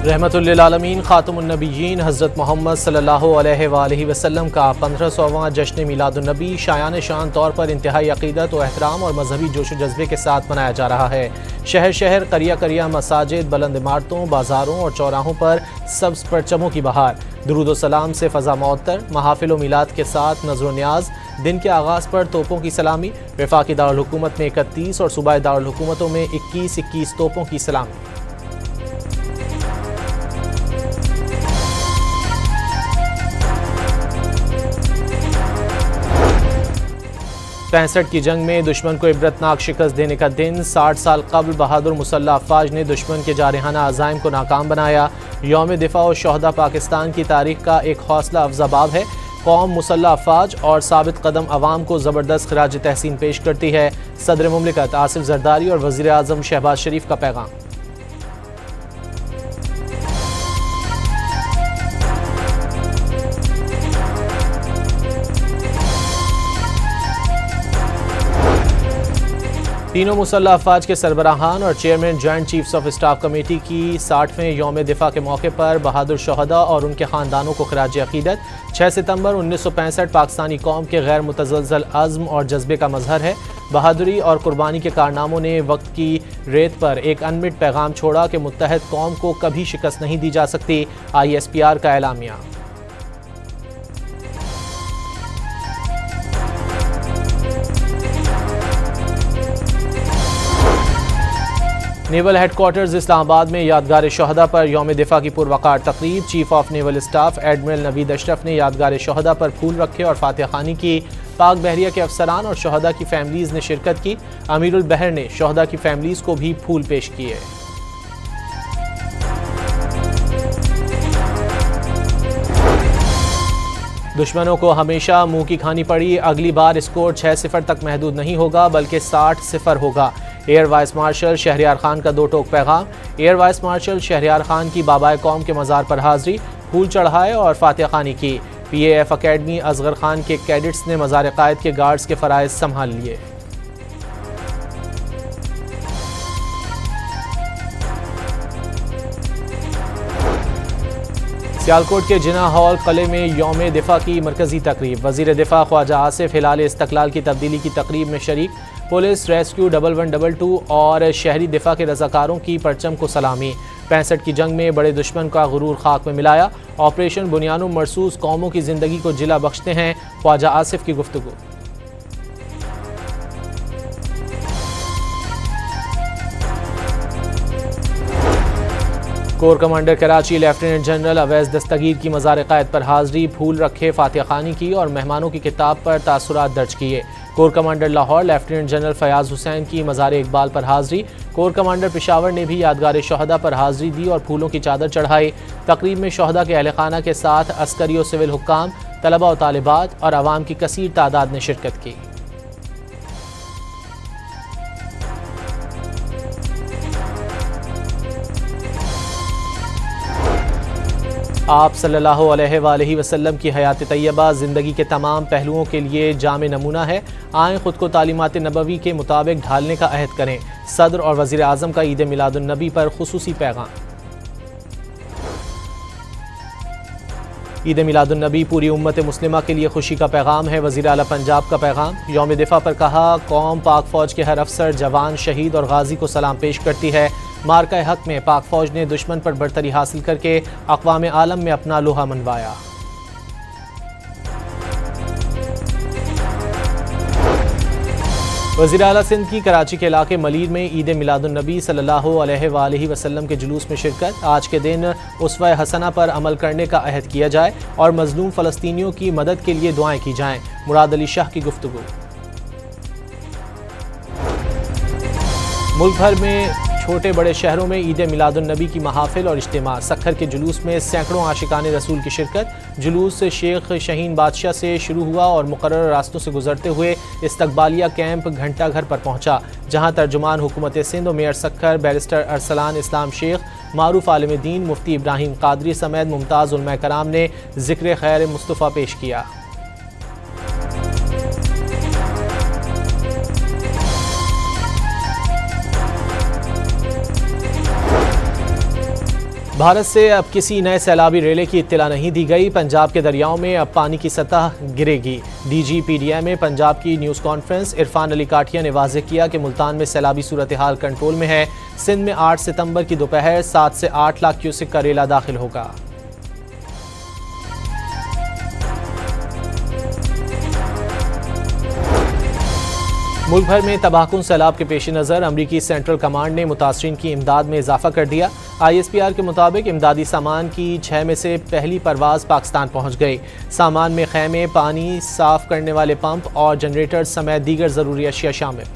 रहमतुल्लिल आलमीन खातमुन्नबिय्यीन हज़रत मोहम्मद सल्लल्लाहु अलैहि वसल्लम का 1500वां जश्न मिलादुन्नबी शायान शान तौर पर इंतहाई अक़ीदत व एहतराम और मजहबी जोश जज्बे के साथ मनाया जा रहा है। शहर शहर करिया करिया मसाजिद, बुलंद इमारतों, बाज़ारों और चौराहों पर सब्ज़ परचमों की बहार, दुरूद व सलाम से फ़ज़ा मुअत्तर, महाफ़िल व मिलाद के साथ नज़र न्याज, दिन के आगाज़ पर तोपों की सलामी, वफाकी दारुल हुकूमत में 31 और सूबाई दारुल हुकूमतों में 21-21 तोपों की सलामी। 65 की जंग में दुश्मन को इबरतनाक शिकस्त देने का दिन। 60 साल कबल बहादुर मुसल्लह अफ़वाज ने दुश्मन के जारहाना अज़ाइम को नाकाम बनाया। यौम दिफा और शोहदा पाकिस्तान की तारीख का एक हौसला अफजा बाब है। कौम मुसल्लह अफ़वाज और साबित कदम अवाम को ज़बरदस्त खिराज तहसीन पेश करती है। सदर मुमलिकत आसिफ जरदारी और वज़ीर आज़म शहबाज शरीफ का पैगाम। तीनों मुसल्लह अफ़वाज के सरबराहान और chairman joint chiefs of staff committee की 60वें यौम दिफा के मौके पर बहादुर शोहदा और उनके ख़ानदानों को खिराज अक़ीदत। 6 सितंबर 1965 पाकिस्तानी कौम के गैर मुतज़लज़ल अज़्म और जज्बे का मजहर है। बहादुरी और कुर्बानी के कारनामों ने वक्त की रेत पर एक अनमिट पैगाम छोड़ा कि मुत्तहद कौम को कभी शिकस्त नहीं दी जा सकती। ISPR का एलामिया। नेवल हेडक्वार्टर्स इस्लामाबाद में यादगार शोहदा पर यौम दिफा की पुरवकार तकरीब। Chief of naval staff admiral Naveed Ashraf ने यादगार शोहदा पर फूल रखे और फातिहा खानी की। पाक बहरिया के अफसरान और शोहदा की फैमिलीज़ ने शिरकत की। अमीरुल बहर ने शोहदा की फैमिलीज़ को भी फूल पेश किए। दुश्मनों को हमेशा मुंह की खानी पड़ी। अगली बार स्कोर 6-0 तक महदूद नहीं होगा बल्कि 60-0 होगा। Air vice marshal Shahryar Khan का 2 टोक पैगाम। Air vice marshal Shahryar Khan की बाबाए कौम के मज़ार पर हाज़री, फूल चढ़ाए और फातिहा खानी की। PAF अकेडमी असगर खान के कैडेट्स ने मज़ार कायद के गार्ड्स के फ़राइज़ संभाल लिए। सियालकोट के जिना हॉल किले में यौम दिफा की मरकजी तकरीब। वज़ीर दिफा ख्वाजा आसिफ हिलाल इस्तक़लाल की तब्दीली की तकरीब में शरीक। पुलिस रेस्क्यू 1122 और शहरी दिफा के रज़ाकारों की परचम को सलामी। 65 की जंग में बड़े दुश्मन का गुरूर खाक में मिलाया। ऑपरेशन बुनियानो मरसूस कौमों की ज़िंदगी को जिला बख्शते हैं। ख्वाजा आसिफ की गुफ्तगू। Core commander Karachi lieutenant general Awais Dastgir की मज़ार कायद पर हाज़री, फूल रखे, फातिहा खानी की और मेहमानों की किताब पर तासुरात दर्ज किए। Core commander Lahore lieutenant general Fayyaz Hussain की मज़ार इकबाल पर हाज़री। कोर कमांडर पेशावर ने भी यादगार शोहदा पर हाज़री दी और फूलों की चादर चढ़ाई। तकरीब में शोहदा के अहल खाना के साथ अस्करी और सिविल हुक्काम, तलबा और तालिबात और आवाम की कसीर तादाद ने शिरकत की। आप सल्लल्लाहु अलैहि वसल्लम की हयात तैयबा ज़िंदगी के तमाम पहलुओं के लिए जामे नमूना है। आएँ ख़ुद को तालीमात नबवी के मुताबिक ढालने का अहद करें। सदर और वज़ीर आज़म का ईद मिलादुन्नबी पर खुसूसी पैगाम। ईद मिलादुन्नबी पूरी उम्मत मुस्लिमा के लिए खुशी का पैगाम है। वज़ीर आला पंजाब का पैगाम। यौम दिफा पर कहा, कौम पाक फ़ौज के हर अफसर, जवान, शहीद और गाजी को सलाम पेश करती है। मार्का हक में पाक फ़ौज ने दुश्मन पर बरतरी हासिल करके अक़वाम आलम में अपना लोहा मनवाया। वज़ीर आला सिंध की कराची के इलाके मलीर में ईद मिलादुन्नबी सल्लल्लाहु अलैहि वसल्लम के जुलूस में शिरकत। आज के दिन उसवा हसना पर अमल करने का अहद किया जाए और मज़लूम फ़लस्तीनियों की मदद के लिए दुआएं की जाएं। मुराद अली शाह की गुफ्तगू। मुल्क भर में छोटे बड़े शहरों में ईद मिलादुन्नबी की महाफिल और इज्तिमा। सखर के जुलूस में सैकड़ों आशिकाने रसूल की शिरकत। जुलूस शेख शहीन बादशाह से शुरू हुआ और मुकर्रर रास्तों से गुजरते हुए इस्तकबालिया कैंप घंटा घर पर पहुंचा, जहां तर्जुमान हुकूमत सिंध और मेयर सखर बैरिस्टर अरसलान इस्लाम शेख, मारूफ आलिम दीन मुफ्ती इब्राहिम कादरी समेत मुमताज़ उलमा कराम ने ज़िक्र खैर मुस्तफ़ा पेश किया। भारत से अब किसी नए सैलाबी रेले की इत्तला नहीं दी गई। पंजाब के दरियाओं में अब पानी की सतह गिरेगी। डीजी पीडीएम में पंजाब की न्यूज़ कॉन्फ्रेंस इरफान अली काठिया ने वाज़ेह किया कि मुल्तान में सैलाबी सूरत हाल कंट्रोल में है। सिंध में 8 सितंबर की दोपहर 7 से 8 लाख क्यूसिक का रेला दाखिल होगा। मुल्क भर में तबाहकुन सैलाब के पेश नज़र अमरीकी सेंट्रल कमांड ने मुतासरीन की इमदाद में इजाफा कर दिया। ISPR के मुताबिक इमदादी सामान की 6 में से पहली परवाज़ पाकिस्तान पहुँच गई। सामान में खैमे, पानी साफ करने वाले पंप और जनरेटर समेत दीगर ज़रूरी अशिया शामिल।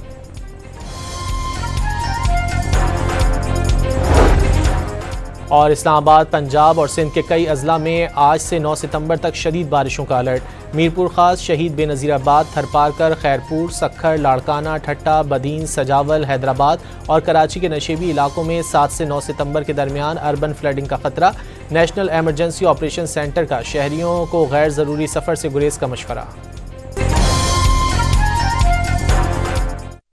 और इस्लामाबाद, पंजाब और सिंध के कई अजला में आज से 9 सितंबर तक शदीद बारिशों का अलर्ट। मीरपुर खास, शहीद बेनज़ीराबाद, थरपारकर, खैरपुर, सक्खर, लाड़काना, ठट्टा, बदीन, सजावल, हैदराबाद और कराची के नशेबी इलाकों में 7 से 9 सितंबर के दरमियान अर्बन फ्लडिंग का खतरा। नेशनल एमरजेंसी ऑपरेशन सेंटर का शहरियों को गैर ज़रूरी सफ़र से गुरेज का मशवरा।